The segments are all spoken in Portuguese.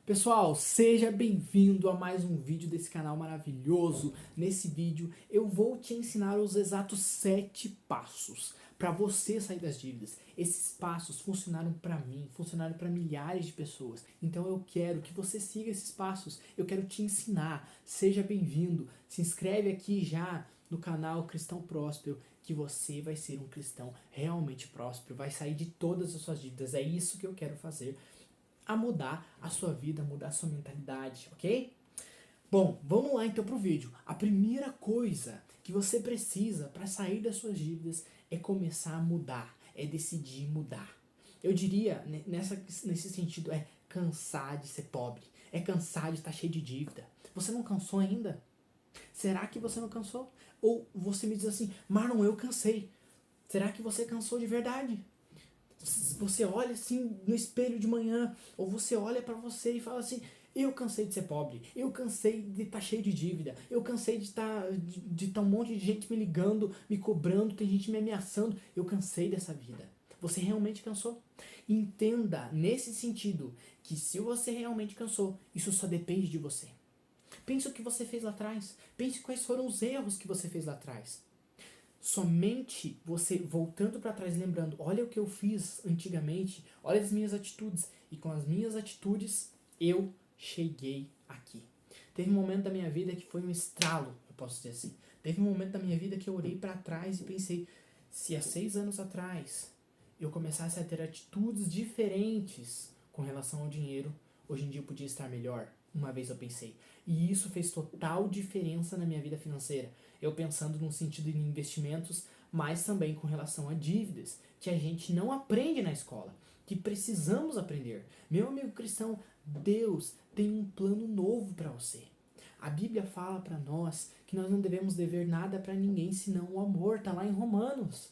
Pessoal, seja bem-vindo a mais um vídeo desse canal maravilhoso. Nesse vídeo eu vou te ensinar os exatos 7 passos para você sair das dívidas. Esses passos funcionaram para mim, funcionaram para milhares de pessoas. Então eu quero que você siga esses passos. Eu quero te ensinar. Seja bem-vindo. Se inscreve aqui já no canal Cristão Próspero, que você vai ser um cristão realmente próspero, vai sair de todas as suas dívidas. É isso que eu quero fazer, a mudar a sua vida, a mudar a sua mentalidade, ok? Bom, vamos lá então pro vídeo. A primeira coisa que você precisa para sair das suas dívidas é começar a mudar, é decidir mudar. Eu diria, nesse sentido, é cansar de ser pobre, é cansar de estar cheio de dívida. Você não cansou ainda? Será que você não cansou? Ou você me diz assim, Marlon, eu cansei. Será que você cansou de verdade? Você olha assim no espelho de manhã, ou você olha para você e fala assim, eu cansei de ser pobre, eu cansei de estar cheio de dívida, eu cansei de estar um monte de gente me ligando, me cobrando, tem gente me ameaçando, eu cansei dessa vida. Você realmente cansou? Entenda nesse sentido que se você realmente cansou, isso só depende de você. Pense o que você fez lá atrás, pense quais foram os erros que você fez lá atrás. Somente você voltando para trás, lembrando, olha o que eu fiz antigamente, olha as minhas atitudes, e com as minhas atitudes eu cheguei aqui. Teve um momento da minha vida que foi um estralo, eu posso dizer assim. Teve um momento da minha vida que eu olhei para trás e pensei, se há 6 anos atrás eu começasse a ter atitudes diferentes com relação ao dinheiro, hoje em dia eu podia estar melhor. Uma vez eu pensei. E isso fez total diferença na minha vida financeira. Eu pensando no sentido de investimentos, mas também com relação a dívidas, que a gente não aprende na escola, que precisamos aprender. Meu amigo cristão, Deus tem um plano novo para você. A Bíblia fala para nós que nós não devemos dever nada para ninguém senão o amor, está lá em Romanos.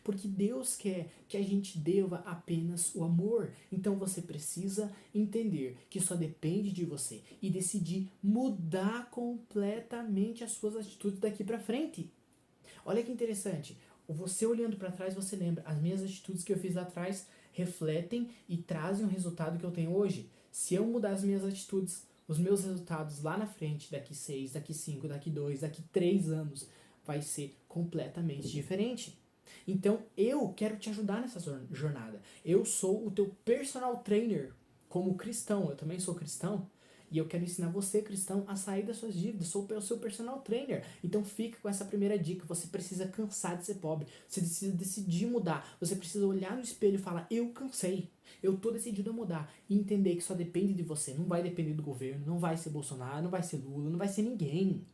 Porque Deus quer que a gente deva apenas o amor. Então você precisa entender que só depende de você e decidir mudar completamente as suas atitudes daqui para frente. Olha que interessante. Você olhando para trás, você lembra, as minhas atitudes que eu fiz lá atrás refletem e trazem o resultado que eu tenho hoje. Se eu mudar as minhas atitudes, os meus resultados lá na frente, daqui 6, daqui 5, daqui 2, daqui 3 anos, vai ser completamente diferente. Então eu quero te ajudar nessa jornada. Eu sou o teu personal trainer como cristão. Eu também sou cristão. E eu quero ensinar você, cristão, a sair das suas dívidas. Sou o seu personal trainer. Então fica com essa primeira dica. Você precisa cansar de ser pobre. Você precisa decidir mudar. Você precisa olhar no espelho e falar, eu cansei. Eu tô decidido a mudar. E entender que só depende de você. Não vai depender do governo. Não vai ser Bolsonaro. Não vai ser Lula. Não vai ser ninguém.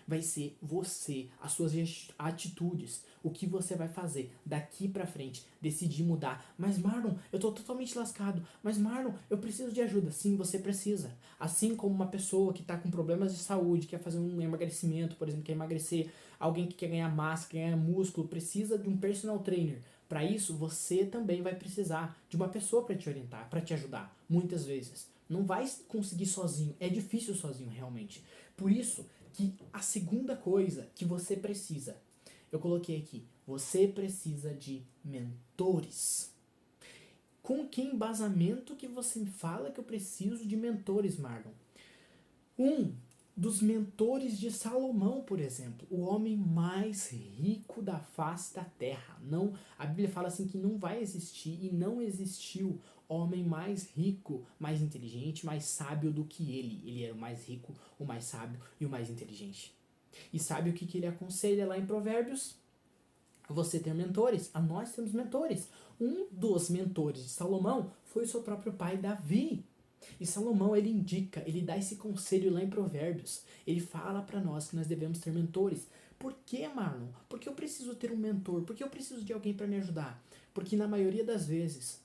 Vai ser você, as suas atitudes, o que você vai fazer daqui pra frente, decidir mudar. Mas Marlon, eu tô totalmente lascado. Mas Marlon, eu preciso de ajuda. Sim, você precisa. Assim como uma pessoa que tá com problemas de saúde, quer fazer um emagrecimento, por exemplo, quer emagrecer, alguém que quer ganhar massa, quer ganhar músculo, precisa de um personal trainer. Para isso, você também vai precisar de uma pessoa para te orientar, para te ajudar, muitas vezes. Não vai conseguir sozinho, é difícil sozinho realmente. Por isso que a segunda coisa que você precisa, eu coloquei aqui, você precisa de mentores. Com que embasamento que você me fala que eu preciso de mentores, Marlon? Um dos mentores de Salomão, por exemplo, o homem mais rico da face da terra. Não, a Bíblia fala assim que não vai existir e não existiu homem mais rico, mais inteligente, mais sábio do que ele. Ele era o mais rico, o mais sábio e o mais inteligente. E sabe o que ele aconselha lá em Provérbios? Você ter mentores. A nós temos mentores. Um dos mentores de Salomão foi o seu próprio pai Davi. E Salomão, ele indica, ele dá esse conselho lá em Provérbios. Ele fala para nós que nós devemos ter mentores. Por que, Marlon? Porque eu preciso ter um mentor? Porque eu preciso de alguém para me ajudar? Porque na maioria das vezes,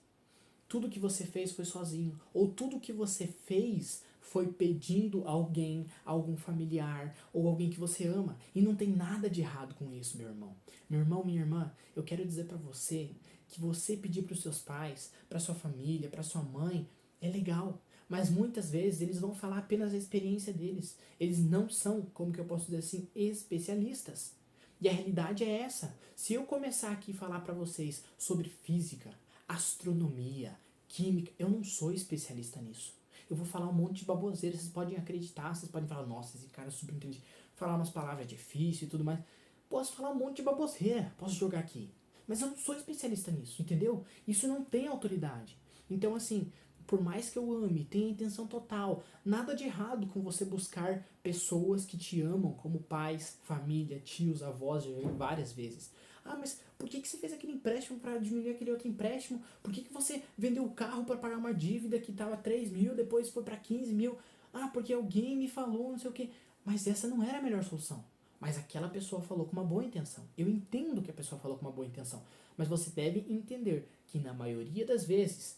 tudo que você fez foi sozinho. Ou tudo que você fez foi pedindo a alguém, a algum familiar, ou alguém que você ama. E não tem nada de errado com isso, meu irmão. Meu irmão, minha irmã, eu quero dizer para você que você pedir para os seus pais, para sua família, para sua mãe, é legal. Mas muitas vezes eles vão falar apenas a experiência deles. Eles não são, como que eu posso dizer assim, especialistas. E a realidade é essa. Se eu começar aqui a falar para vocês sobre física, astronomia, química, eu não sou especialista nisso. Eu vou falar um monte de baboseira, vocês podem acreditar, vocês podem falar, nossa, esse cara é super inteligente, falar umas palavras difíceis e tudo mais. Posso falar um monte de baboseira, posso jogar aqui. Mas eu não sou especialista nisso, entendeu? Isso não tem autoridade. Então, assim, por mais que eu ame, tenha intenção total, nada de errado com você buscar pessoas que te amam, como pais, família, tios, avós, já vi várias vezes. Ah, mas por que você fez aquele empréstimo para diminuir aquele outro empréstimo? Por que você vendeu o carro para pagar uma dívida que estava 3 mil, depois foi para 15 mil? Ah, porque alguém me falou, não sei o quê. Mas essa não era a melhor solução. Mas aquela pessoa falou com uma boa intenção. Eu entendo que a pessoa falou com uma boa intenção. Mas você deve entender que na maioria das vezes,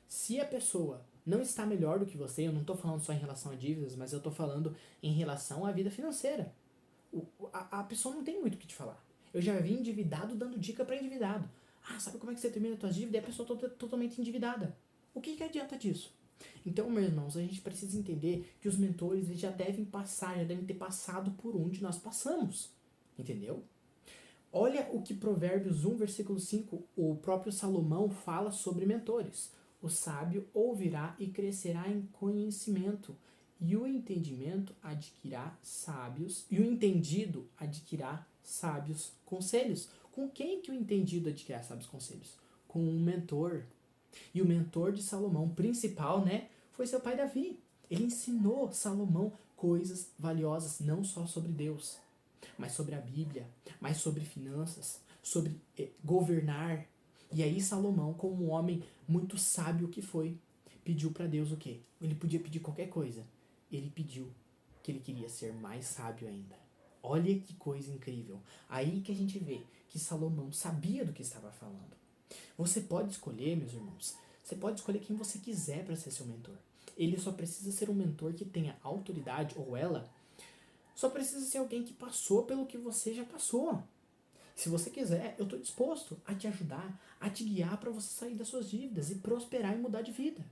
se a pessoa não está melhor do que você, eu não estou falando só em relação a dívidas, mas eu estou falando em relação à vida financeira. A pessoa não tem muito o que te falar. Eu já vi endividado dando dica para endividado. Ah, sabe como é que você termina a tua dívida? E a pessoa totalmente endividada. O que adianta disso? Então, meus irmãos, a gente precisa entender que os mentores eles já devem passar, já devem ter passado por onde nós passamos. Entendeu? Olha o que Provérbios 1, versículo 5, o próprio Salomão fala sobre mentores. O sábio ouvirá e crescerá em conhecimento, e o entendimento adquirirá sábios, e o entendido adquirirá sábios conselhos. Com quem que o entendido adquirirá sábios conselhos? Com um mentor. E o mentor de Salomão principal, né, foi seu pai Davi. Ele ensinou Salomão coisas valiosas, não só sobre Deus, mas sobre a Bíblia, mas sobre finanças, sobre governar. E aí Salomão, como um homem muito sábio que foi, pediu para Deus o quê? Ele podia pedir qualquer coisa. Ele pediu que ele queria ser mais sábio ainda. Olha que coisa incrível. Aí que a gente vê que Salomão sabia do que estava falando. Você pode escolher, meus irmãos, você pode escolher quem você quiser para ser seu mentor. Ele só precisa ser um mentor que tenha autoridade, ou ela só precisa ser alguém que passou pelo que você já passou. Se você quiser, eu estou disposto a te ajudar, a te guiar para você sair das suas dívidas e prosperar e mudar de vida.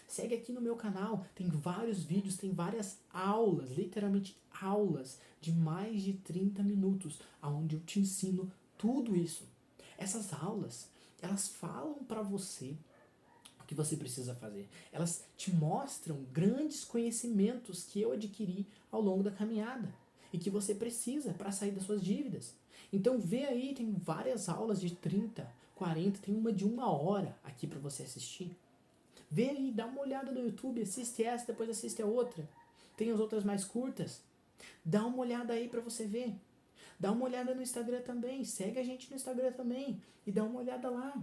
Segue aqui no meu canal, tem vários vídeos, tem várias aulas, literalmente aulas de mais de 30 minutos, onde eu te ensino tudo isso. Essas aulas, elas falam para você o que você precisa fazer. Elas te mostram grandes conhecimentos que eu adquiri ao longo da caminhada e que você precisa para sair das suas dívidas. Então vê aí, tem várias aulas de 30, 40, tem uma de 1 hora aqui para você assistir. Vê aí, dá uma olhada no YouTube, assiste essa, depois assiste a outra. Tem as outras mais curtas. Dá uma olhada aí para você ver. Dá uma olhada no Instagram também, segue a gente no Instagram também e dá uma olhada lá.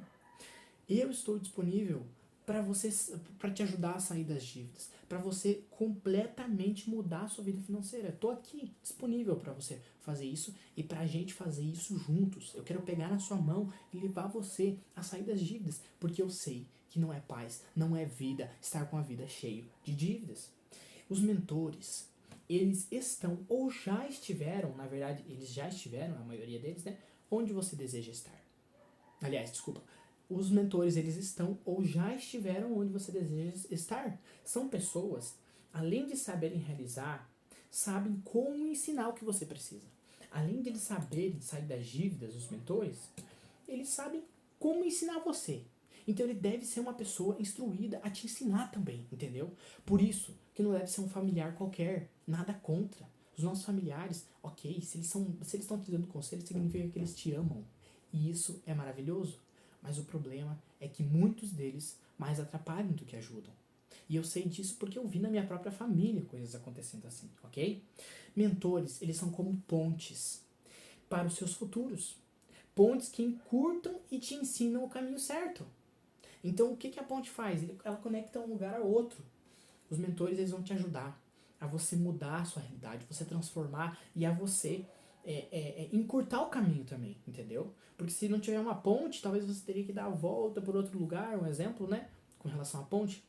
Eu estou disponível para você, para te ajudar a sair das dívidas, para você completamente mudar a sua vida financeira. Estou aqui disponível para você fazer isso e para a gente fazer isso juntos. Eu quero pegar na sua mão e levar você a sair das dívidas, porque eu sei que não é paz, não é vida estar com a vida cheia de dívidas. Os mentores, eles estão ou já estiveram, na verdade, eles já estiveram, a maioria deles, né? Onde você deseja estar. Aliás, desculpa. Os mentores, eles estão ou já estiveram onde você deseja estar. São pessoas, além de saberem realizar, sabem como ensinar o que você precisa. Além de eles saberem sair das dívidas, os mentores, eles sabem como ensinar você. Então ele deve ser uma pessoa instruída a te ensinar também, entendeu? Por isso que não deve ser um familiar qualquer, nada contra. Os nossos familiares, ok, se eles estão te dando conselho, significa que eles te amam. E isso é maravilhoso. Mas o problema é que muitos deles mais atrapalham do que ajudam. E eu sei disso porque eu vi na minha própria família coisas acontecendo assim, ok? Mentores, eles são como pontes para os seus futuros. Pontes que encurtam e te ensinam o caminho certo. Então, o que a ponte faz? Ela conecta um lugar a outro. Os mentores, eles vão te ajudar a você mudar a sua realidade, você transformar e a você encurtar o caminho também, entendeu? Porque se não tiver uma ponte, talvez você teria que dar a volta por outro lugar, um exemplo, né? Com relação à ponte.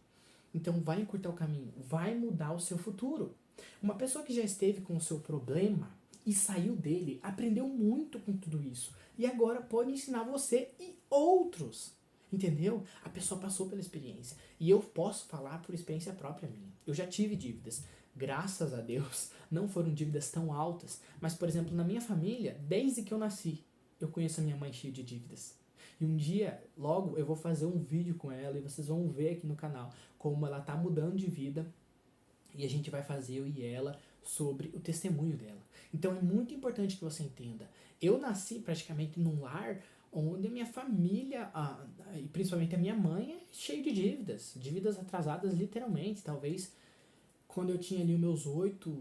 Então, vai encurtar o caminho, vai mudar o seu futuro. Uma pessoa que já esteve com o seu problema e saiu dele, aprendeu muito com tudo isso. E agora pode ensinar você e outros. Entendeu? A pessoa passou pela experiência. E eu posso falar por experiência própria minha. Eu já tive dívidas. Graças a Deus, não foram dívidas tão altas. Mas, por exemplo, na minha família, desde que eu nasci, eu conheço a minha mãe cheia de dívidas. E um dia, logo, eu vou fazer um vídeo com ela e vocês vão ver aqui no canal como ela tá mudando de vida. E a gente vai fazer, eu e ela, sobre o testemunho dela. Então é muito importante que você entenda. Eu nasci praticamente num lar onde a minha família, e principalmente a minha mãe, é cheia de dívidas. Dívidas atrasadas, literalmente. Talvez quando eu tinha ali os meus 8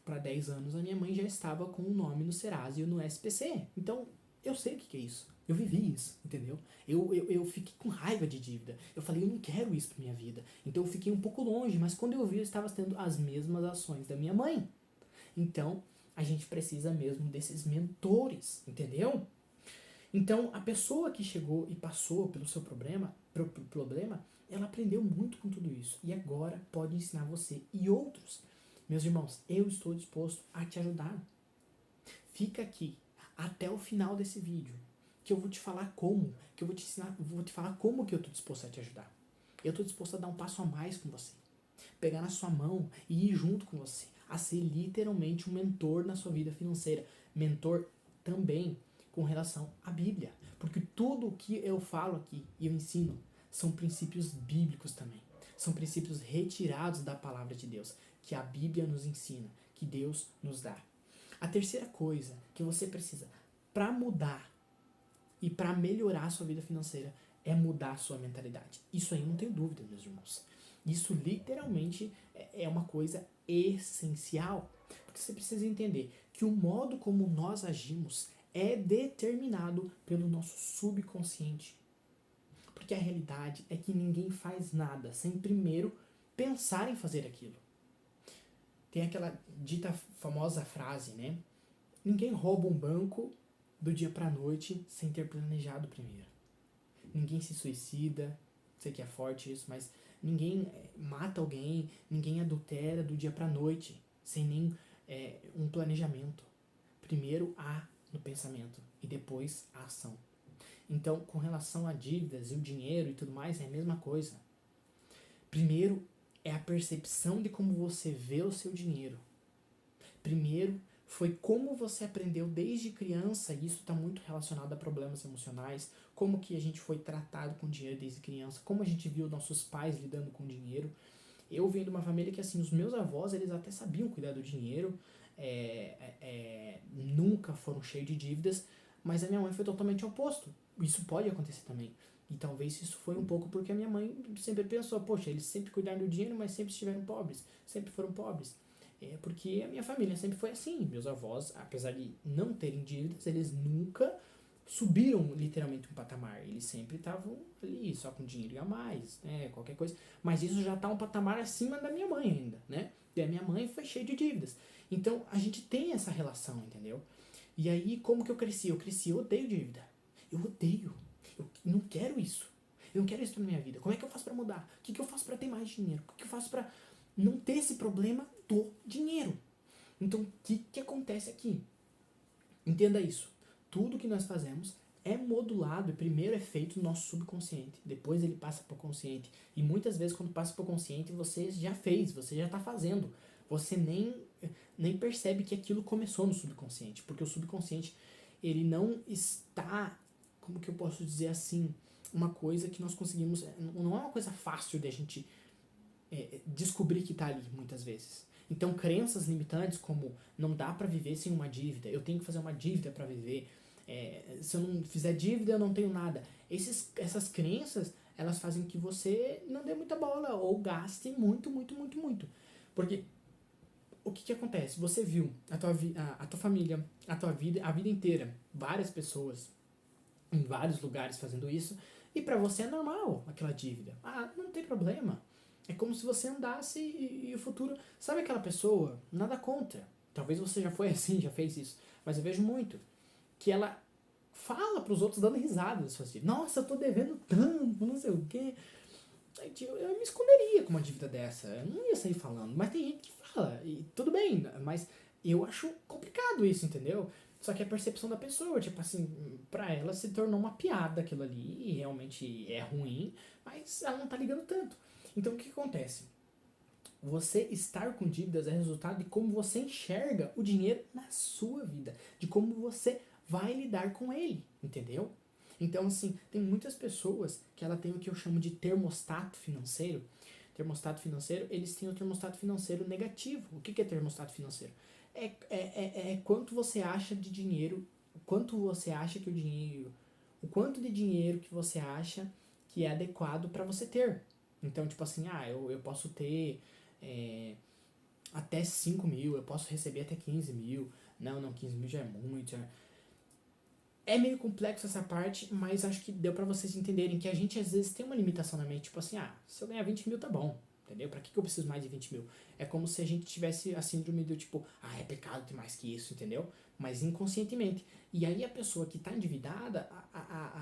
para 10 anos, a minha mãe já estava com o nome no Serasa e no SPC. Então, eu sei o que é isso. Eu vivi isso, entendeu? Eu fiquei com raiva de dívida. Eu falei, eu não quero isso pra minha vida. Então eu fiquei um pouco longe, mas quando eu vi, eu estava tendo as mesmas ações da minha mãe. Então, a gente precisa mesmo desses mentores, entendeu? Então, a pessoa que chegou e passou pelo seu problema, ela aprendeu muito com tudo isso. E agora pode ensinar você e outros. Meus irmãos, eu estou disposto a te ajudar. Fica aqui até o final desse vídeo, que eu vou te falar como, que eu vou te ensinar, vou te falar como que eu estou disposto a te ajudar. Eu estou disposto a dar um passo a mais com você. Pegar na sua mão e ir junto com você. A ser literalmente um mentor na sua vida financeira. Mentor também com relação à Bíblia. Porque tudo o que eu falo aqui e eu ensino são princípios bíblicos também. São princípios retirados da palavra de Deus, que a Bíblia nos ensina, que Deus nos dá. A terceira coisa que você precisa para mudar e para melhorar a sua vida financeira é mudar a sua mentalidade. Isso aí eu não tenho dúvida, meus irmãos. Isso literalmente é uma coisa essencial. Porque você precisa entender que o modo como nós agimos é determinado pelo nosso subconsciente. Porque a realidade é que ninguém faz nada sem primeiro pensar em fazer aquilo. Tem aquela dita famosa frase, né? Ninguém rouba um banco do dia pra noite sem ter planejado primeiro. Ninguém se suicida, sei que é forte isso, mas ninguém mata alguém, ninguém adultera do dia pra noite sem nem um planejamento. Primeiro há no pensamento e depois a ação. Então, com relação a dívidas e o dinheiro e tudo mais, é a mesma coisa. Primeiro é a percepção de como você vê o seu dinheiro. Primeiro foi como você aprendeu desde criança, e isso está muito relacionado a problemas emocionais, como que a gente foi tratado com dinheiro desde criança, como a gente viu nossos pais lidando com dinheiro. Eu venho de uma família que, assim, os meus avós, eles até sabiam cuidar do dinheiro, nunca foram cheios de dívidas, mas a minha mãe foi totalmente oposto. Isso pode acontecer também. E talvez isso foi um pouco porque a minha mãe sempre pensou, poxa, eles sempre cuidaram do dinheiro, mas sempre estiveram pobres, sempre foram pobres. Porque a minha família sempre foi assim. Meus avós, apesar de não terem dívidas, eles nunca subiram literalmente um patamar. Eles sempre estavam ali, só com dinheiro a mais, né, qualquer coisa. Mas isso já está um patamar acima da minha mãe ainda, né? E a minha mãe foi cheia de dívidas. Então, a gente tem essa relação, entendeu? E aí, como que eu cresci? Eu odeio dívida. Eu odeio. Eu não quero isso. Eu não quero isso na minha vida. Como é que eu faço para mudar? O que eu faço para ter mais dinheiro? O que eu faço para não ter esse problema do dinheiro? Então, o que acontece aqui? Entenda isso. Tudo que nós fazemos é modulado e primeiro é feito no nosso subconsciente. Depois ele passa para o consciente. E muitas vezes quando passa para o consciente você já fez, você já está fazendo. Você nem percebe que aquilo começou no subconsciente. Porque o subconsciente, ele não está, como que eu posso dizer assim, uma coisa que nós conseguimos, não é uma coisa fácil de a gente descobrir que está ali muitas vezes. Então, crenças limitantes como não dá para viver sem uma dívida, eu tenho que fazer uma dívida para viver, se eu não fizer dívida eu não tenho nada. Essas crenças, elas fazem que você não dê muita bola ou gaste muito, muito, muito, muito. Porque o que acontece? Você viu a tua família, a tua vida, a vida inteira, várias pessoas em vários lugares fazendo isso, e para você é normal aquela dívida. Ah, não tem problema. É como se você andasse e o futuro... Sabe aquela pessoa? Nada contra. Talvez você já foi assim, já fez isso. Mas eu vejo muito. Que ela fala pros outros dando risada das suas dívidas. Nossa, eu tô devendo tanto, não sei o quê. Eu me esconderia com uma dívida dessa. Eu não ia sair falando. Mas tem gente que fala. E tudo bem, mas eu acho complicado isso, entendeu? Só que a percepção da pessoa, tipo assim, pra ela se tornou uma piada aquilo ali. E realmente é ruim, mas ela não tá ligando tanto. Então o que acontece? Você estar com dívidas é resultado de como você enxerga o dinheiro na sua vida, de como você vai lidar com ele, entendeu? Então, assim, tem muitas pessoas que ela tem o que eu chamo de termostato financeiro. Termostato financeiro, eles têm o termostato financeiro negativo. O que é termostato financeiro? É quanto você acha de dinheiro, quanto você acha que o dinheiro, o quanto de dinheiro que você acha que é adequado para você ter. Então, tipo assim, eu posso ter até 5 mil, eu posso receber até 15 mil. Não, 15 mil já é muito. É meio complexo essa parte, mas acho que deu pra vocês entenderem que a gente às vezes tem uma limitação na mente, tipo assim, se eu ganhar 20 mil tá bom, entendeu? Pra que eu preciso mais de 20 mil? É como se a gente tivesse a síndrome do tipo, é pecado ter mais que isso, entendeu? Mas inconscientemente. E aí a pessoa que tá endividada,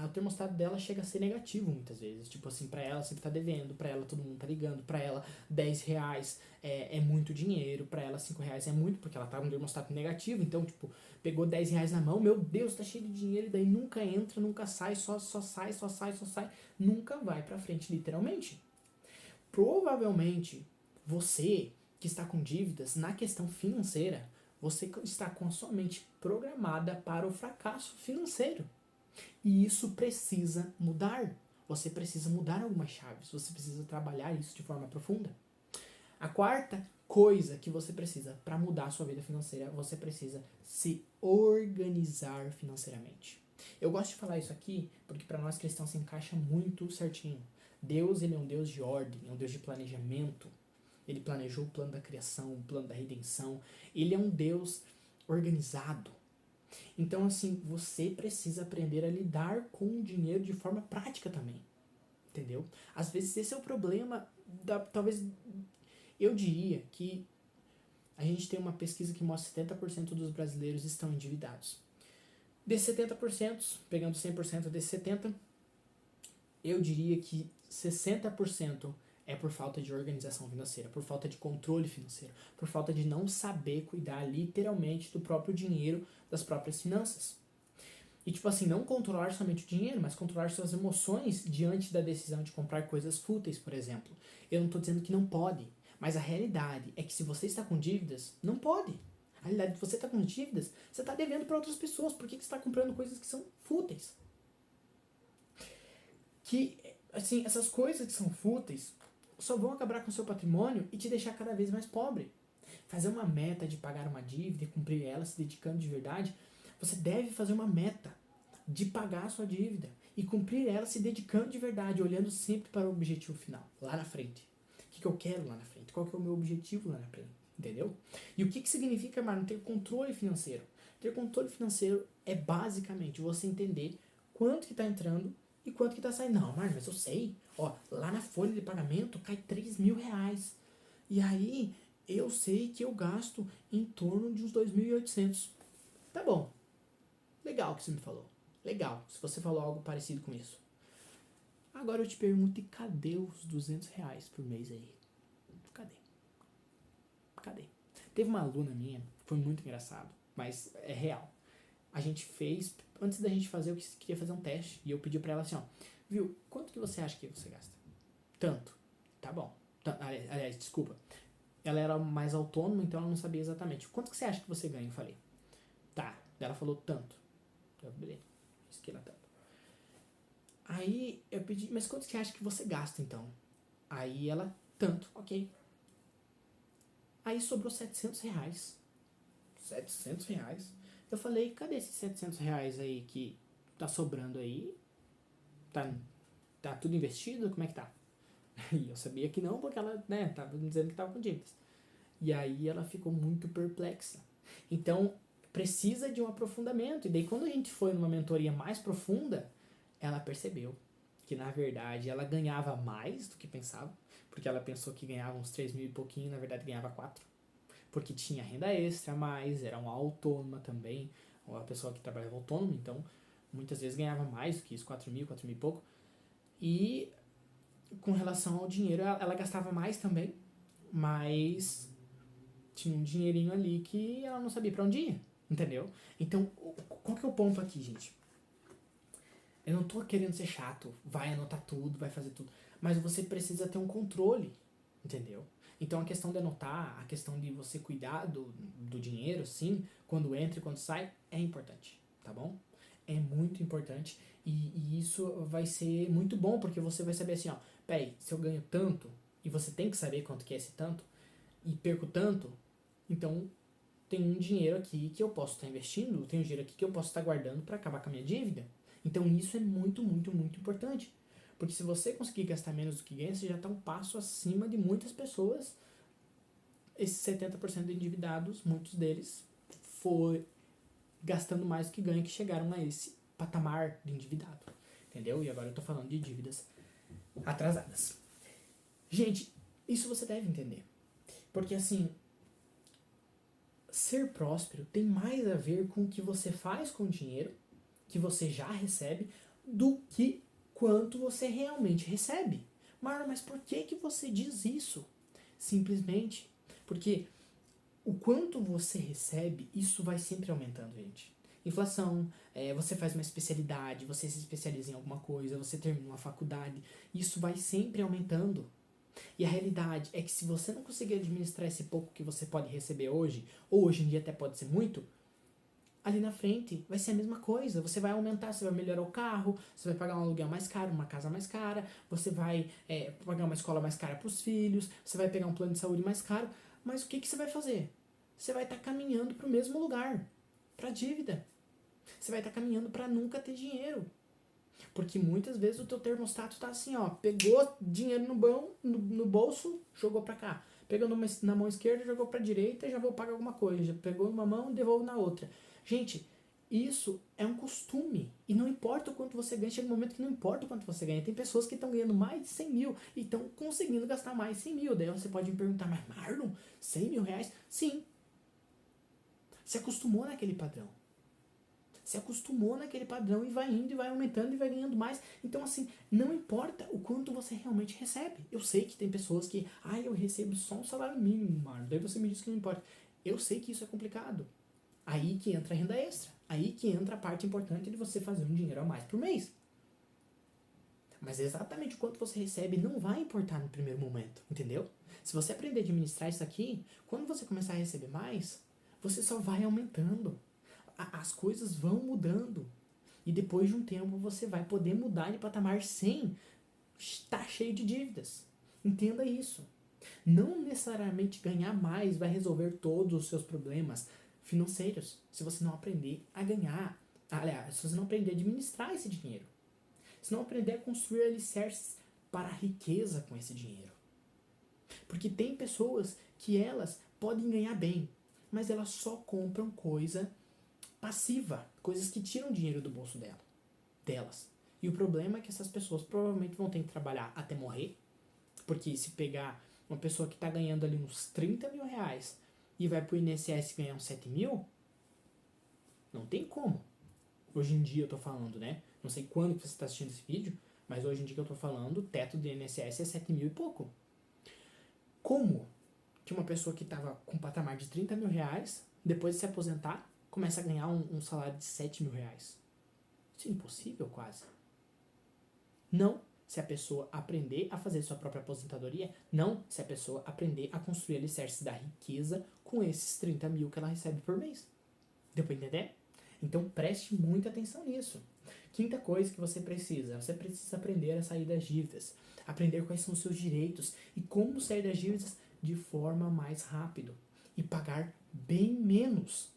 o termostato dela chega a ser negativo muitas vezes. Tipo assim, pra ela sempre tá devendo, pra ela todo mundo tá ligando, pra ela 10 reais é muito dinheiro, pra ela 5 reais é muito, porque ela tá com um termostato negativo, então, tipo, pegou 10 reais na mão, meu Deus, tá cheio de dinheiro, e daí nunca entra, nunca sai, só sai, nunca vai pra frente, literalmente. Provavelmente, você que está com dívidas na questão financeira, você está com a sua mente programada para o fracasso financeiro. E isso precisa mudar. Você precisa mudar algumas chaves, você precisa trabalhar isso de forma profunda. A quarta coisa que você precisa para mudar a sua vida financeira, você precisa se organizar financeiramente. Eu gosto de falar isso aqui porque para nós cristãos se encaixa muito certinho. Deus, ele é um Deus de ordem, é um Deus de planejamento. Ele planejou o plano da criação, o plano da redenção. Ele é um Deus organizado. Então, assim, você precisa aprender a lidar com o dinheiro de forma prática também. Entendeu? Às vezes esse é o problema, talvez eu diria que a gente tem uma pesquisa que mostra que 70% dos brasileiros estão endividados. Desses 70%, pegando 100% desses 70%, eu diria que 60% é por falta de organização financeira, por falta de controle financeiro, por falta de não saber cuidar literalmente do próprio dinheiro, das próprias finanças. E tipo assim, não controlar somente o dinheiro, mas controlar suas emoções diante da decisão de comprar coisas fúteis, por exemplo. Eu não estou dizendo que não pode, mas a realidade é que se você está com dívidas, não pode. A realidade é que você está com dívidas, você está devendo para outras pessoas. Por que você está comprando coisas que são fúteis? Que, assim, essas coisas que são fúteis só vão acabar com o seu patrimônio e te deixar cada vez mais pobre. Fazer uma meta de pagar uma dívida e cumprir ela se dedicando de verdade, você deve fazer uma meta de pagar a sua dívida e cumprir ela se dedicando de verdade, olhando sempre para o objetivo final, lá na frente. O que eu quero lá na frente? Qual que é o meu objetivo lá na frente? Entendeu? E o que significa, mano, ter controle financeiro? Ter controle financeiro é basicamente você entender quanto que está entrando e quanto que está saindo. Não, Marlon, mas eu sei. Ó, lá na folha de pagamento cai 3 mil reais. E aí eu sei que eu gasto em torno de uns 2.800. Tá bom. Legal o que você me falou. Legal, se você falou algo parecido com isso. Agora eu te pergunto, e cadê os 200 reais por mês aí? Cadê? Cadê? Teve uma aluna minha, foi muito engraçado, mas é real. A gente fez, antes da gente fazer, eu queria fazer um teste, e eu pedi pra ela assim, ó, viu, quanto que você acha que você gasta? Tanto. Tá bom. Aliás, desculpa. Ela era mais autônoma, então ela não sabia exatamente. Quanto que você acha que você ganha? Eu falei, tá. Ela falou tanto. Eu, beleza. Risquei lá tanto. Aí eu pedi, mas quanto que você acha que você gasta então? Aí ela, tanto, ok. Aí sobrou 700 reais. 700 reais? Eu falei, cadê esses 700 reais aí que tá sobrando aí? Tá tudo investido? Como é que tá? E eu sabia que não, porque ela, né, tava dizendo que tava com dívidas. E aí ela ficou muito perplexa. Então, precisa de um aprofundamento. E daí quando a gente foi numa mentoria mais profunda, ela percebeu que na verdade ela ganhava mais do que pensava, porque ela pensou que ganhava uns 3 mil e pouquinho, na verdade ganhava 4, porque tinha renda extra a mais, era uma autônoma também, uma pessoa que trabalhava autônoma, então muitas vezes ganhava mais do que isso, 4 mil e pouco. E com relação ao dinheiro, ela gastava mais também, mas tinha um dinheirinho ali que ela não sabia pra onde ia, entendeu? Então, qual que é o ponto aqui, gente? Eu não tô querendo ser chato, vai anotar tudo, vai fazer tudo, mas você precisa ter um controle, entendeu? Então a questão de anotar, a questão de você cuidar do dinheiro, sim, quando entra e quando sai, é importante, tá bom? é muito importante e isso vai ser muito bom, porque você vai saber assim, ó, peraí, se eu ganho tanto, e você tem que saber quanto que é esse tanto, e perco tanto, então tem um dinheiro aqui que eu posso estar investindo, tem um dinheiro aqui que eu posso estar guardando para acabar com a minha dívida. Então isso é muito, muito, muito importante. Porque se você conseguir gastar menos do que ganha, você já está um passo acima de muitas pessoas. Esses 70% de endividados, muitos deles, foi gastando mais do que ganha, que chegaram a esse patamar de endividado. Entendeu? E agora eu tô falando de dívidas atrasadas. Gente, isso você deve entender. Porque assim, ser próspero tem mais a ver com o que você faz com o dinheiro que você já recebe do que quanto você realmente recebe. Marlon, mas por que que você diz isso? Simplesmente porque o quanto você recebe, isso vai sempre aumentando, gente. Inflação, você faz uma especialidade, você se especializa em alguma coisa, você termina uma faculdade, isso vai sempre aumentando. E a realidade é que se você não conseguir administrar esse pouco que você pode receber hoje, ou hoje em dia até pode ser muito, ali na frente vai ser a mesma coisa. Você vai aumentar, você vai melhorar o carro, você vai pagar um aluguel mais caro, uma casa mais cara, você vai pagar uma escola mais cara para os filhos, você vai pegar um plano de saúde mais caro. Mas o que, que você vai fazer? Você vai estar caminhando para o mesmo lugar, para a dívida. Você vai estar caminhando para nunca ter dinheiro. Porque muitas vezes o teu termostato tá assim, ó, pegou dinheiro no bolso, jogou para cá. Pegou na mão esquerda, jogou para direita, já vou pagar alguma coisa. Já pegou numa mão, devolve na outra. Gente, isso é um costume. E não importa o quanto você ganha, chega um momento que não importa o quanto você ganha. Tem pessoas que estão ganhando mais de 100 mil e estão conseguindo gastar mais de 100 mil. Daí você pode me perguntar, mas Marlon, 100 mil reais? Sim. Se acostumou naquele padrão. Se acostumou naquele padrão e vai indo e vai aumentando e vai ganhando mais. Então, assim, não importa o quanto você realmente recebe. Eu sei que tem pessoas que, eu recebo só um salário mínimo, Marlon. Daí você me diz que não importa. Eu sei que isso é complicado. Aí que entra a renda extra. Aí que entra a parte importante de você fazer um dinheiro a mais por mês. Mas exatamente o quanto você recebe não vai importar no primeiro momento, entendeu? Se você aprender a administrar isso aqui, quando você começar a receber mais, você só vai aumentando. As coisas vão mudando. E depois de um tempo você vai poder mudar de patamar sem estar cheio de dívidas. Entenda isso. Não necessariamente ganhar mais vai resolver todos os seus problemas financeiros, se você não aprender a ganhar. Aliás, se você não aprender a administrar esse dinheiro. Se não aprender a construir alicerces para a riqueza com esse dinheiro. Porque tem pessoas que elas podem ganhar bem, mas elas só compram coisa passiva, coisas que tiram dinheiro do bolso delas. E o problema é que essas pessoas provavelmente vão ter que trabalhar até morrer, porque se pegar uma pessoa que está ganhando ali uns 30 mil reais e vai pro INSS ganhar uns 7 mil, não tem como. Hoje em dia eu tô falando, né? Não sei quando que você está assistindo esse vídeo, mas hoje em dia que eu tô falando, o teto do INSS é 7 mil e pouco. Como que uma pessoa que estava com um patamar de 30 mil reais, depois de se aposentar, começa a ganhar um salário de 7 mil reais? Isso é impossível quase. Não se a pessoa aprender a fazer sua própria aposentadoria, não se a pessoa aprender a construir alicerces da riqueza com esses 30 mil que ela recebe por mês. Deu pra entender? Então preste muita atenção nisso. Quinta coisa que você precisa aprender a sair das dívidas, aprender quais são os seus direitos e como sair das dívidas de forma mais rápido e pagar bem menos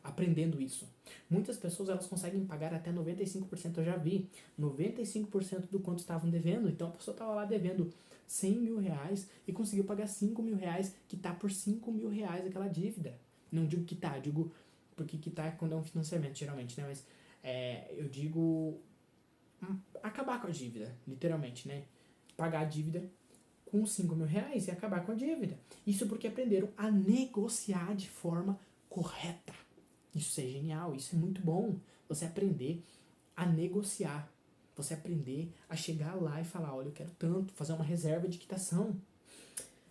aprendendo isso. Muitas pessoas elas conseguem pagar até 95%, eu já vi, 95% do quanto estavam devendo. Então a pessoa estava lá devendo 100 mil reais e conseguiu pagar 5 mil reais, que tá por 5 mil reais aquela dívida. Não digo que tá, digo porque que tá quando é um financiamento geralmente, né? Mas eu digo acabar com a dívida, literalmente, né? Pagar a dívida com 5 mil reais e acabar com a dívida. Isso porque aprenderam a negociar de forma correta. Isso é genial, isso é muito bom. Você aprender a negociar. Você aprender a chegar lá e falar, olha, eu quero tanto, fazer uma reserva de quitação.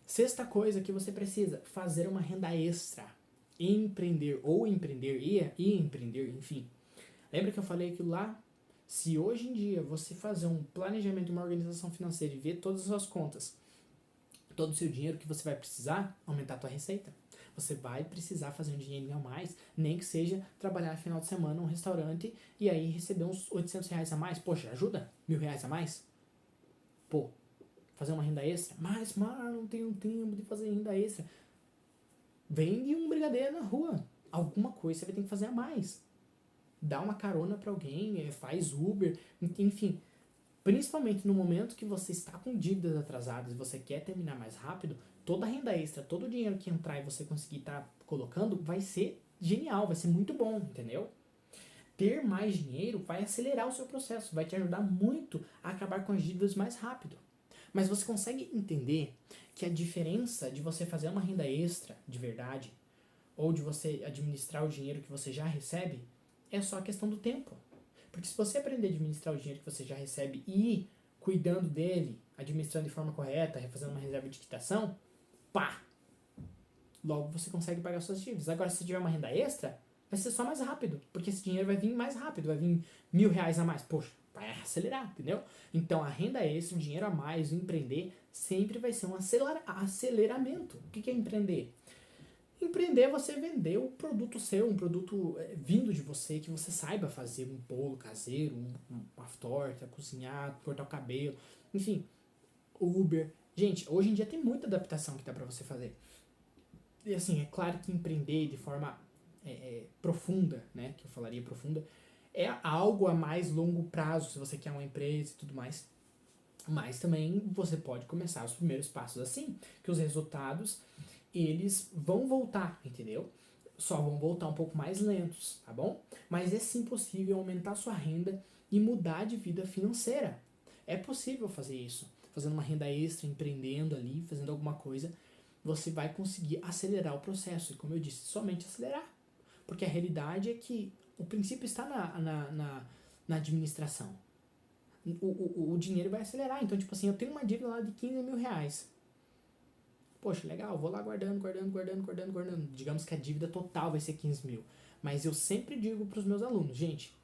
Sexta coisa que você precisa, fazer uma renda extra. Empreender ou empreender e empreender, enfim. Lembra que eu falei aquilo lá? Se hoje em dia você fazer um planejamento, uma organização financeira e ver todas as suas contas, todo o seu dinheiro que você vai precisar, aumentar a tua receita. Você vai precisar fazer um dinheirinho a mais, nem que seja trabalhar no final de semana num restaurante e aí receber uns R$ 800 a mais. Poxa, ajuda? R$ 1.000 a mais? Pô, fazer uma renda extra? Mas, não tenho tempo de fazer renda extra. Vende um brigadeiro na rua. Alguma coisa você vai ter que fazer a mais. Dá uma carona pra alguém, faz Uber, enfim. Principalmente no momento que você está com dívidas atrasadas e você quer terminar mais rápido, toda a renda extra, todo o dinheiro que entrar e você conseguir estar colocando vai ser genial, vai ser muito bom, entendeu? Ter mais dinheiro vai acelerar o seu processo, vai te ajudar muito a acabar com as dívidas mais rápido. Mas você consegue entender que a diferença de você fazer uma renda extra de verdade ou de você administrar o dinheiro que você já recebe é só a questão do tempo. Porque se você aprender a administrar o dinheiro que você já recebe e ir cuidando dele, administrando de forma correta, fazendo uma reserva de quitação, pá! Logo você consegue pagar suas dívidas. Agora, se você tiver uma renda extra, vai ser só mais rápido, porque esse dinheiro vai vir mais rápido, vai vir R$ 1.000 a mais. Poxa, vai acelerar, entendeu? Então a renda extra, o dinheiro a mais, o empreender, sempre vai ser um aceleramento. O que é empreender? Empreender é você vender o produto seu, um produto vindo de você, que você saiba fazer um bolo caseiro, uma torta, cozinhar, cortar o cabelo, enfim, Uber. Gente, hoje em dia tem muita adaptação que dá pra você fazer. E assim, é claro que empreender de forma profunda, né, que eu falaria profunda, é algo a mais longo prazo, se você quer uma empresa e tudo mais. Mas também você pode começar os primeiros passos assim, que os resultados eles vão voltar, entendeu? Só vão voltar um pouco mais lentos, tá bom? Mas é sim possível aumentar sua renda e mudar de vida financeira. É possível fazer isso. Fazendo uma renda extra, empreendendo ali, fazendo alguma coisa, você vai conseguir acelerar o processo. E como eu disse, somente acelerar. Porque a realidade é que o princípio está na administração. O dinheiro vai acelerar. Então, tipo assim, eu tenho uma dívida lá de R$ 15.000. Poxa, legal, vou lá guardando. Digamos que a dívida total vai ser 15 mil. Mas eu sempre digo para os meus alunos, gente,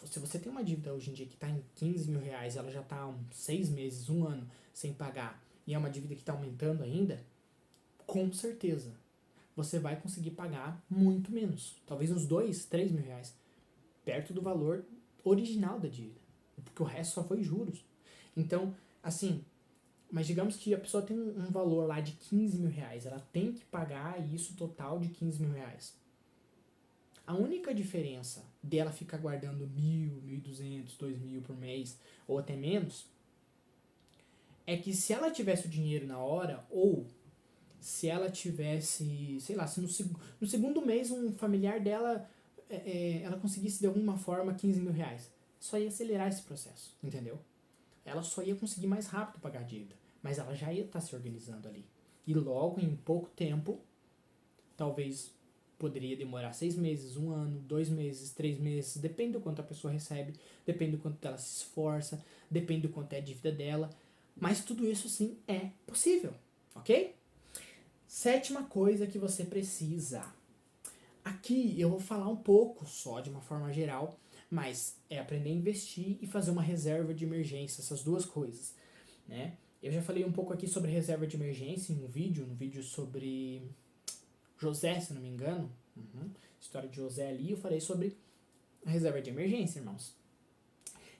se você tem uma dívida hoje em dia que está em R$ 15.000, ela já está há uns 6 meses, um ano sem pagar, e é uma dívida que está aumentando ainda, com certeza você vai conseguir pagar muito menos. Talvez uns R$ 2, R$ 3.000, perto do valor original da dívida. Porque o resto só foi juros. Então, assim, mas digamos que a pessoa tem um valor lá de R$ 15.000, ela tem que pagar isso total de R$ 15.000. A única diferença dela ficar guardando 1.000, 1.200, 2.000 por mês, ou até menos, é que se ela tivesse o dinheiro na hora, ou se ela tivesse, sei lá, se no segundo mês um familiar dela, ela conseguisse de alguma forma R$ 15.000, só ia acelerar esse processo, entendeu? Ela só ia conseguir mais rápido pagar a dívida, mas ela já ia estar se organizando ali. E logo, em pouco tempo, talvez poderia demorar 6 meses, um ano, 2 meses, 3 meses, depende do quanto a pessoa recebe, depende do quanto ela se esforça, depende do quanto é a dívida dela, mas tudo isso sim é possível, ok? Sétima coisa que você precisa. Aqui eu vou falar um pouco só de uma forma geral, mas é aprender a investir e fazer uma reserva de emergência, essas duas coisas, né? Eu já falei um pouco aqui sobre reserva de emergência em um vídeo, no vídeo sobre José, se não me engano, história de José ali, eu falei sobre a reserva de emergência, irmãos.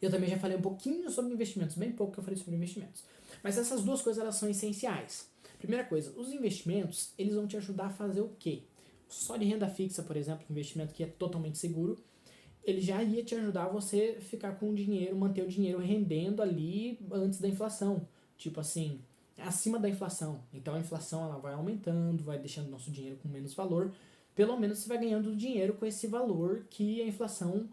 Eu também já falei um pouquinho sobre investimentos, bem pouco que eu falei sobre investimentos. Mas essas duas coisas, elas são essenciais. Primeira coisa, os investimentos, eles vão te ajudar a fazer o quê? Só de renda fixa, por exemplo, um investimento que é totalmente seguro, ele já ia te ajudar a você ficar com o dinheiro, manter o dinheiro rendendo ali antes da inflação. Tipo assim, acima da inflação. Então a inflação ela vai aumentando, vai deixando nosso dinheiro com menos valor. Pelo menos você vai ganhando dinheiro com esse valor que a inflação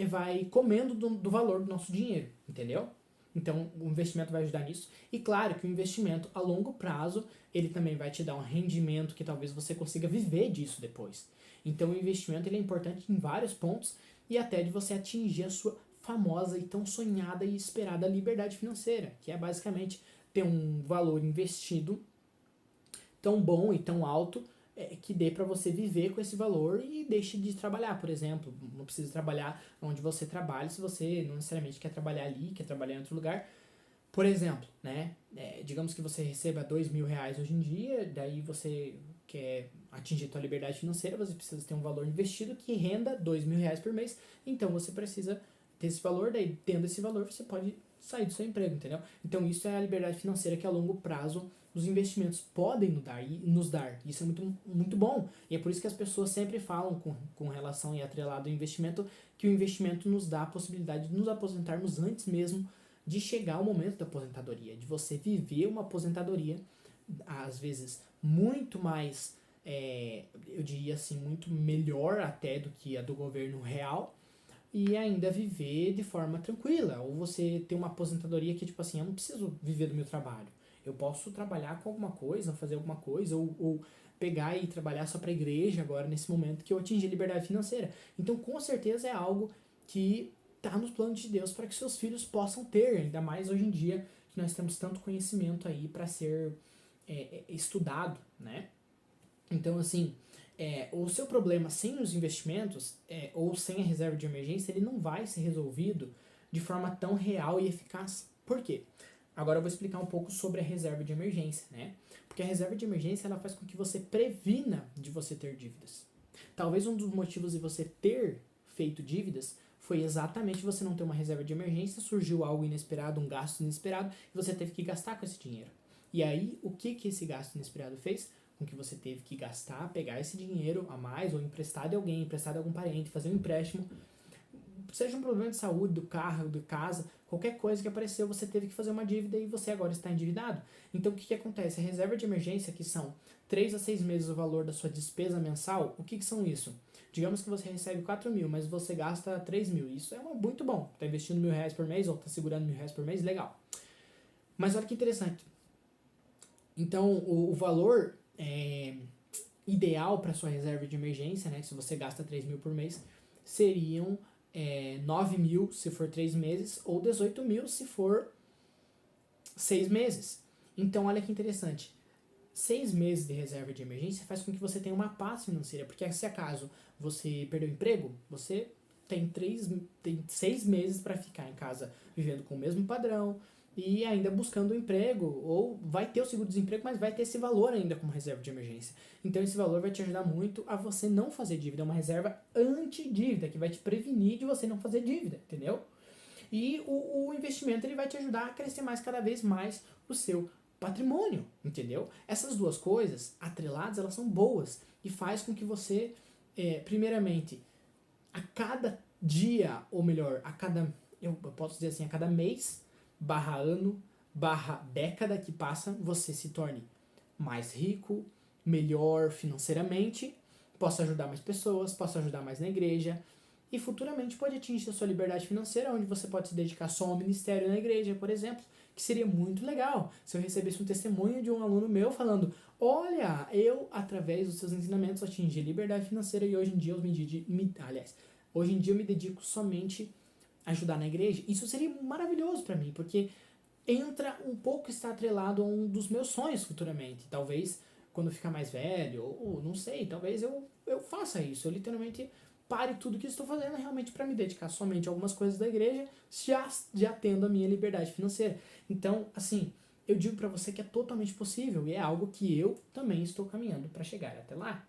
vai comendo do valor do nosso dinheiro, entendeu? Então o investimento vai ajudar nisso. E claro que o investimento a longo prazo, ele também vai te dar um rendimento que talvez você consiga viver disso depois. Então o investimento ele é importante em vários pontos e até de você atingir a sua famosa e tão sonhada e esperada liberdade financeira, que é basicamente ter um valor investido tão bom e tão alto que dê para você viver com esse valor e deixe de trabalhar, por exemplo. Não precisa trabalhar onde você trabalha se você não necessariamente quer trabalhar ali, quer trabalhar em outro lugar. Por exemplo, né? Digamos que você receba R$ 2.000 hoje em dia, daí você quer atingir tua liberdade financeira, você precisa ter um valor investido que renda R$ 2.000 por mês. Então você precisa ter esse valor, daí tendo esse valor você pode sair do seu emprego, entendeu? Então isso é a liberdade financeira que a longo prazo os investimentos podem nos dar. Isso é muito, muito bom. E é por isso que as pessoas sempre falam com relação e atrelado ao investimento, que o investimento nos dá a possibilidade de nos aposentarmos antes mesmo de chegar ao momento da aposentadoria, de você viver uma aposentadoria, às vezes muito mais, eu diria assim, muito melhor até do que a do governo real, e ainda viver de forma tranquila. Ou você ter uma aposentadoria que, tipo assim, eu não preciso viver do meu trabalho. Eu posso trabalhar com alguma coisa, fazer alguma coisa, ou pegar e trabalhar só para a igreja agora, nesse momento que eu atingi a liberdade financeira. Então, com certeza é algo que está nos planos de Deus para que seus filhos possam ter, ainda mais hoje em dia que nós temos tanto conhecimento aí para ser estudado, né? Então, assim, o seu problema sem os investimentos ou sem a reserva de emergência, ele não vai ser resolvido de forma tão real e eficaz. Por quê? Agora eu vou explicar um pouco sobre a reserva de emergência, né? Porque a reserva de emergência, ela faz com que você previna de você ter dívidas. Talvez um dos motivos de você ter feito dívidas foi exatamente você não ter uma reserva de emergência, surgiu algo inesperado, um gasto inesperado, e você teve que gastar com esse dinheiro. E aí, o que esse gasto inesperado fez? Com que você teve que gastar, pegar esse dinheiro a mais, ou emprestar de alguém, emprestar de algum parente, fazer um empréstimo, seja um problema de saúde, do carro, da casa, qualquer coisa que apareceu, você teve que fazer uma dívida e você agora está endividado. Então o que acontece? A reserva de emergência, que são 3 a 6 meses o valor da sua despesa mensal, o que são isso? Digamos que você recebe 4 mil, mas você gasta 3 mil. Isso é muito bom. Está investindo R$ 1.000 por mês ou está segurando R$ 1.000 por mês, legal. Mas olha que interessante. Então o valor ideal para sua reserva de emergência, né, se você gasta 3 mil por mês, seriam 9 mil se for 3 meses ou 18 mil se for 6 meses. Então olha que interessante, 6 meses de reserva de emergência faz com que você tenha uma paz financeira, porque se acaso você perdeu o emprego, você tem 6 meses para ficar em casa vivendo com o mesmo padrão e ainda buscando um emprego, ou vai ter o seguro-desemprego, mas vai ter esse valor ainda como reserva de emergência. Então esse valor vai te ajudar muito a você não fazer dívida, é uma reserva anti-dívida, que vai te prevenir de você não fazer dívida, entendeu? E o investimento ele vai te ajudar a crescer mais cada vez mais o seu patrimônio, entendeu? Essas duas coisas atreladas, elas são boas e faz com que você, primeiramente, a cada dia, ou melhor, eu posso dizer assim, a cada mês, /ano, /década que passa, você se torne mais rico, melhor financeiramente, possa ajudar mais pessoas, possa ajudar mais na igreja e futuramente pode atingir a sua liberdade financeira, onde você pode se dedicar só ao ministério na igreja, por exemplo, que seria muito legal se eu recebesse um testemunho de um aluno meu falando: olha, eu, através dos seus ensinamentos, atingi a liberdade financeira e hoje em dia eu me dedico somente ajudar na igreja. Isso seria maravilhoso para mim, porque entra um pouco, está atrelado a um dos meus sonhos futuramente. Talvez quando eu ficar mais velho, ou não sei, talvez eu faça isso. Eu literalmente pare tudo que estou fazendo realmente para me dedicar somente a algumas coisas da igreja, já tendo a minha liberdade financeira. Então, assim, eu digo para você que é totalmente possível e é algo que eu também estou caminhando para chegar até lá.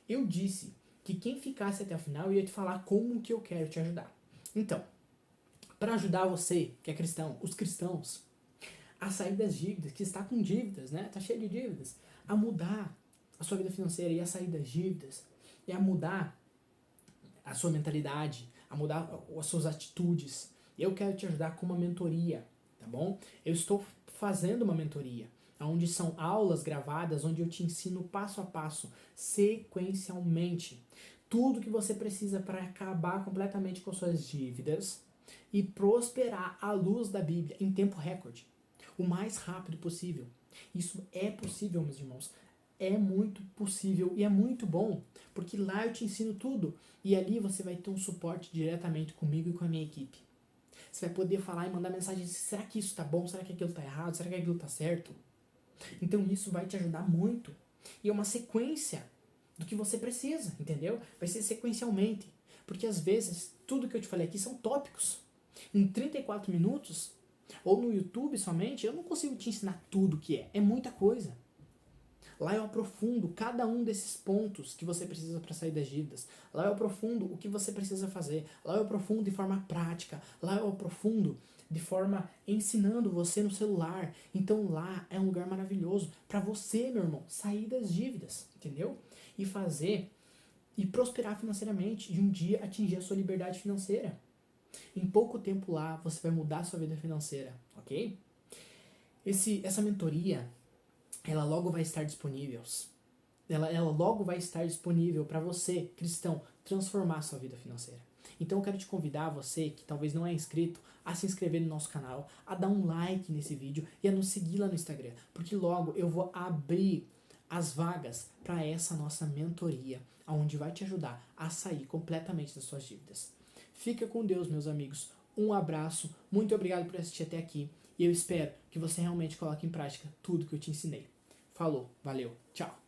Eu disse que quem ficasse até o final eu ia te falar como que eu quero te ajudar. Então, para ajudar você, que é cristão, os cristãos, a sair das dívidas, que está com dívidas, né? Está cheio de dívidas, a mudar a sua vida financeira e a sair das dívidas, e a mudar a sua mentalidade, a mudar as suas atitudes. Eu quero te ajudar com uma mentoria, tá bom? Eu estou fazendo uma mentoria, onde são aulas gravadas, onde eu te ensino passo a passo, sequencialmente, tudo que você precisa para acabar completamente com suas dívidas e prosperar à luz da Bíblia em tempo recorde, o mais rápido possível. Isso é possível, meus irmãos. É muito possível e é muito bom, porque lá eu te ensino tudo e ali você vai ter um suporte diretamente comigo e com a minha equipe. Você vai poder falar e mandar mensagem: será que isso está bom? Será que aquilo está errado? Será que aquilo está certo? Então isso vai te ajudar muito. E é uma sequência do que você precisa, entendeu? Vai ser sequencialmente. Porque às vezes tudo que eu te falei aqui são tópicos. Em 34 minutos, ou no YouTube somente, eu não consigo te ensinar tudo o que é. É muita coisa. Lá eu aprofundo cada um desses pontos que você precisa para sair das dívidas. Lá eu aprofundo o que você precisa fazer. Lá eu aprofundo de forma prática. Lá eu aprofundo de forma ensinando você no celular. Então lá é um lugar maravilhoso para você, meu irmão, sair das dívidas, entendeu? E fazer e prosperar financeiramente e um dia atingir a sua liberdade financeira. Em pouco tempo lá você vai mudar a sua vida financeira, ok? Essa mentoria, ela logo vai estar disponível. Ela logo vai estar disponível para você, cristão, transformar a sua vida financeira. Então eu quero te convidar, você que talvez não é inscrito, a se inscrever no nosso canal, a dar um like nesse vídeo e a nos seguir lá no Instagram, porque logo eu vou abrir as vagas para essa nossa mentoria, onde vai te ajudar a sair completamente das suas dívidas. Fica com Deus, meus amigos. Um abraço, muito obrigado por assistir até aqui e eu espero que você realmente coloque em prática tudo que eu te ensinei. Falou, valeu, tchau!